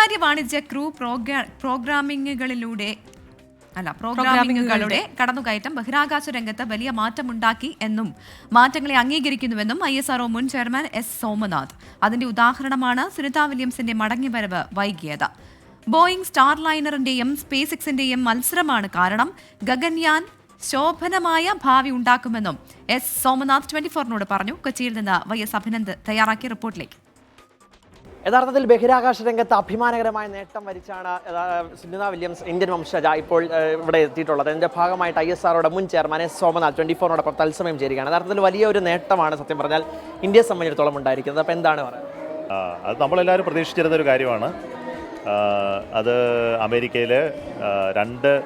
സ്വകാര്യ വാണിജ്യ ക്രൂ പ്രോഗ്രാമിംഗുകളുടെ കടന്നുകയറ്റം ബഹിരാകാശ രംഗത്ത് വലിയ മാറ്റമുണ്ടാക്കി എന്നും മാറ്റങ്ങളെ അംഗീകരിക്കുന്നുവെന്നും ISRO മുൻ ചെയർമാൻ എസ് സോമനാഥ്. അതിന്റെ ഉദാഹരണമാണ് സുനിത വില്യംസിന്റെ മടങ്ങിവരവ് വൈകിയത്. ബോയിംഗ് സ്റ്റാർലൈനറിന്റെയും സ്പേസ് എക്സിന്റെയും മത്സരമാണ് കാരണം. ഗഗൻയാൻ ശോഭനമായ ഭാവി ഉണ്ടാക്കുമെന്നും എസ് സോമനാഥ് 24നോട് പറഞ്ഞു. കൊച്ചിയിൽ നിന്ന് YS അഭിനന്ദ് തയ്യാറാക്കിയ റിപ്പോർട്ടിലേക്ക്. യഥാർത്ഥത്തിൽ ബഹിരാകാശ രംഗത്ത് അഭിമാനകരമായ നേട്ടം വരിച്ചാണ് സുനിത വില്യംസ് ഇന്ത്യൻ വംശജ ഇപ്പോൾ ഇവിടെ എത്തിയിട്ടുള്ളത്. അതിൻ്റെ ഭാഗമായിട്ട് ISROയുടെ മുൻ ചെയർമാൻ എസ് സോമനാഥ് 24നോടൊപ്പം തത്സമയം ചേരുകയാണ്. യഥാർത്ഥത്തിൽ വലിയൊരു നേട്ടമാണ് സത്യം പറഞ്ഞാൽ ഇന്ത്യയെ സംബന്ധിച്ചിടത്തോളം ഉണ്ടായിരിക്കുന്നത്. അപ്പോൾ എന്താണ് പറയുന്നത്? അത് നമ്മളെല്ലാവരും പ്രതീക്ഷിച്ചിരുന്നൊരു കാര്യമാണ്. അത് അമേരിക്കയിൽ 2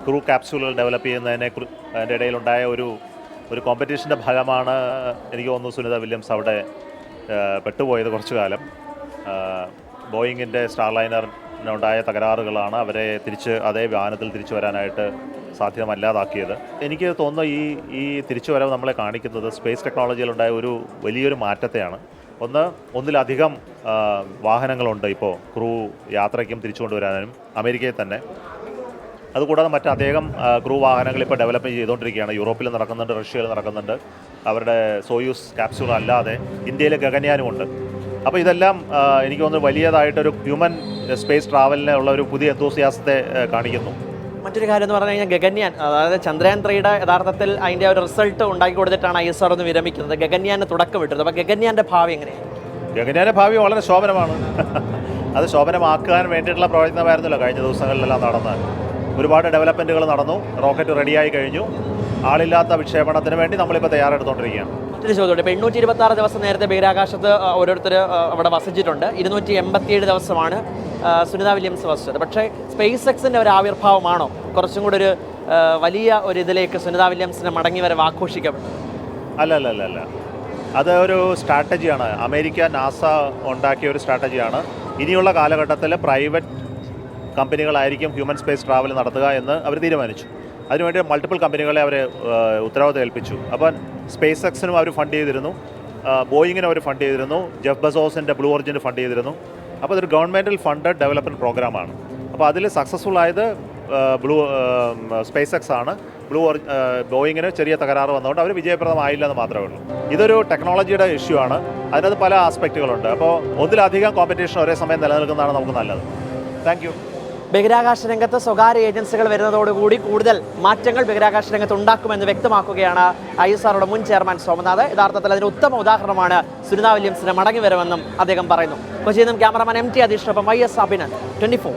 ക്രൂ ക്യാപ്സ്യൂളുകൾ ഡെവലപ്പ് ചെയ്യുന്നതിനെ അതിൻ്റെ ഇടയിലുണ്ടായ ഒരു കോമ്പറ്റീഷൻ്റെ ഭാഗമാണ് എനിക്ക് തോന്നുന്നു സുനിത വില്യംസ് അവിടെ പെട്ടുപോയത്. കുറച്ചു കാലം ബോയിങ്ങിൻ്റെ സ്റ്റാർലൈനറിനുണ്ടായ തകരാറുകളാണ് അവരെ അതേ വിമാനത്തിൽ തിരിച്ചു വരാനായിട്ട് സാധ്യമല്ലാതാക്കിയത്. എനിക്ക് തോന്നുന്നു ഈ തിരിച്ചുവരവ് നമ്മളെ കാണിക്കുന്നത് സ്പേസ് ടെക്നോളജിയിലുണ്ടായ വലിയൊരു മാറ്റത്തെയാണ്. ഒന്നിലധികം വാഹനങ്ങളുണ്ട് ഇപ്പോൾ ക്രൂ യാത്രയ്ക്കും തിരിച്ചു കൊണ്ടുവരാനും അമേരിക്കയിൽ തന്നെ. അതുകൂടാതെ മറ്റധികം ക്രൂ വാഹനങ്ങൾ ഇപ്പോൾ ഡെവലപ്പ് ചെയ്തുകൊണ്ടിരിക്കുകയാണ്. യൂറോപ്പിൽ നടക്കുന്നുണ്ട്, റഷ്യയിൽ നടക്കുന്നുണ്ട്. അവരുടെ സോയൂസ് ക്യാപ്സ്യൂൾ അല്ലാതെ ഇന്ത്യയിലെ ഗഗൻയാനുമുണ്ട്. അപ്പോൾ ഇതെല്ലാം എനിക്ക് തോന്നുന്നു വലിയതായിട്ടൊരു ഹ്യൂമൻ സ്പേസ് ട്രാവലിന് ഉള്ള ഒരു പുതിയ എന്തൂസിയാസത്തെ കാണിക്കുന്നു. മറ്റൊരു കാര്യം എന്ന് പറഞ്ഞു കഴിഞ്ഞാൽ ഗഗൻയാൻ, അതായത് ചന്ദ്രയാൻ 3യുടെ യഥാർത്ഥത്തിൽ അതിൻ്റെ ഒരു റിസൾട്ട് ഉണ്ടാക്കി കൊടുത്തിട്ടാണ് ISRO വിരമിക്കുന്നത്. ഗഗൻയാന് തുടക്കം വിട്ടത്. അപ്പോൾ ഗഗൻയാൻ്റെ ഭാവി എങ്ങനെയാണ്? ഗഗൻയാൻ്റെ ഭാവി വളരെ ശോഭനമാണ്. അത് ശോഭനമാക്കാൻ വേണ്ടിയിട്ടുള്ള പ്രവർത്തനമായിരുന്നല്ലോ കഴിഞ്ഞ ദിവസങ്ങളിലെല്ലാം നടന്നത്. ഒരുപാട് ഡെവലപ്മെൻറ്റുകൾ നടന്നു. റോക്കറ്റ് റെഡിയായി കഴിഞ്ഞു. ആളില്ലാത്ത വിക്ഷേപണത്തിന് വേണ്ടി നമ്മളിപ്പോൾ തയ്യാറെടുത്തുകൊണ്ടിരിക്കുകയാണ്. മറ്റൊരു ചോദ്യം, ഇപ്പോൾ 826 ദിവസം നേരത്തെ ബഹിരാകാശത്ത് ഓരോരുത്തർ അവിടെ വസിച്ചിട്ടുണ്ട്. 287 ദിവസമാണ് സുനിത വില്യംസ് വസിച്ചത്. പക്ഷേ സ്പേസ് എക്സിൻ്റെ ഒരു ആവിർഭാവമാണോ കുറച്ചും കൂടി ഒരു വലിയ ഒരു ഇതിലേക്ക് സുനിത വില്യംസിനെ മടങ്ങി വരെ ആഘോഷിക്കപ്പെട്ടത്? അല്ല, അത് ഒരു സ്ട്രാറ്റജിയാണ്. അമേരിക്ക നാസ ഉണ്ടാക്കിയ ഒരു സ്ട്രാറ്റജിയാണ്. ഇനിയുള്ള കാലഘട്ടത്തിൽ പ്രൈവറ്റ് കമ്പനികളായിരിക്കും ഹ്യൂമൻ സ്പേസ് ട്രാവൽ നടത്തുക എന്ന് അവർ തീരുമാനിച്ചു. അതിനുവേണ്ടി മൾട്ടിപ്പിൾ കമ്പനികളെ അവർ ഉത്തരവാദിത്തം ഏൽപ്പിച്ചു. അപ്പോൾ സ്പേസ് എക്സിനും അവർ ഫണ്ട് ചെയ്തിരുന്നു, ബോയിങ്ങിനും അവർ ഫണ്ട് ചെയ്തിരുന്നു, ജെഫ് ബെസോസിൻ്റെ ബ്ലൂ ഒറിജിന് ഫണ്ട് ചെയ്തിരുന്നു. അപ്പോൾ അതൊരു ഗവൺമെൻറ്റൽ ഫണ്ടഡ് ഡെവലപ്മെൻറ്റ് പ്രോഗ്രാമാണ്. അപ്പോൾ അതിൽ സക്സസ്ഫുൾ ആയത് സ്പേസ് എക്സ് ആണ്. ബോയിങ്ങിന് ചെറിയ തകരാറ് വന്നതുകൊണ്ട് അവർ വിജയപ്രദമായില്ല എന്ന് മാത്രമേ ഉള്ളൂ. ഇതൊരു ടെക്നോളജിയുടെ ഇഷ്യൂ ആണ്. അതിനകത്ത് പല ആസ്പെക്റ്റുകളുണ്ട്. അപ്പോൾ ഒന്നിലധികം കോമ്പറ്റീഷൻ ഒരേ സമയം നിലനിൽക്കുന്നതാണ് നമുക്ക് നല്ലത്. Thank you. ബഹിരാകാശ രംഗത്ത് സ്വകാര്യ ഏജൻസികൾ വരുന്നതോടുകൂടി കൂടുതൽ മാറ്റങ്ങൾ ബഹിരാകാശ രംഗത്ത് ഉണ്ടാക്കുമെന്ന് വ്യക്തമാക്കുകയാണ് ISROയുടെ മുൻ ചെയർമാൻ സോമനാഥ്. യഥാർത്ഥത്തിൽ അതിന് ഉത്തമ ഉദാഹരണമാണ് സുനിത വില്യംസിന്റെ മടങ്ങിവരവെന്നും അദ്ദേഹം പറയുന്നു. കൊച്ചിയിൽ നിന്നും ക്യാമറമാൻ MT അധീഷിനൊപ്പം YS അഭിനന്ദ് 24.